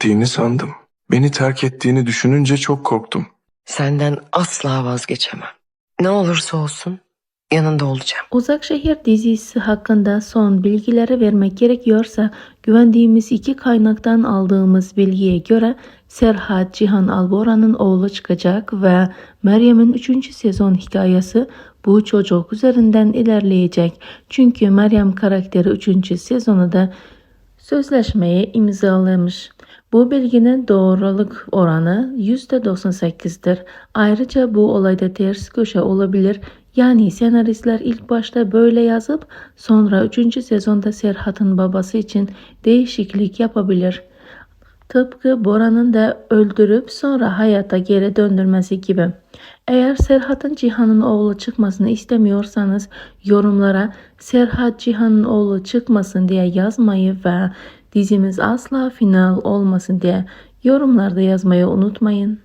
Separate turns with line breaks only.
Gittiğini sandım. Beni terk ettiğini düşününce çok korktum.
Senden asla vazgeçemem. Ne olursa olsun yanında olacağım.
Uzak Şehir dizisi hakkında son bilgileri vermek gerekiyorsa güvendiğimiz iki kaynaktan aldığımız bilgiye göre Serhat Cihan Alboran'ın oğlu çıkacak ve Meryem'in 3. sezon hikayesi bu çocuk üzerinden ilerleyecek. Çünkü Meryem karakteri 3. sezonu da sözleşmeyi imzalamış. Bu bilginin doğruluk oranı %98'dir. Ayrıca bu olayda ters köşe olabilir. Yani senaristler ilk başta böyle yazıp sonra 3. sezonda Serhat'ın babası için değişiklik yapabilir. Tıpkı Bora'nın da öldürüp sonra hayata geri döndürmesi gibi. Eğer Serhat'ın Cihan'ın oğlu çıkmasını istemiyorsanız yorumlara Serhat Cihan'ın oğlu çıkmasın diye yazmayı ve dizimiz asla final olmasın diye yorumlarda yazmayı unutmayın.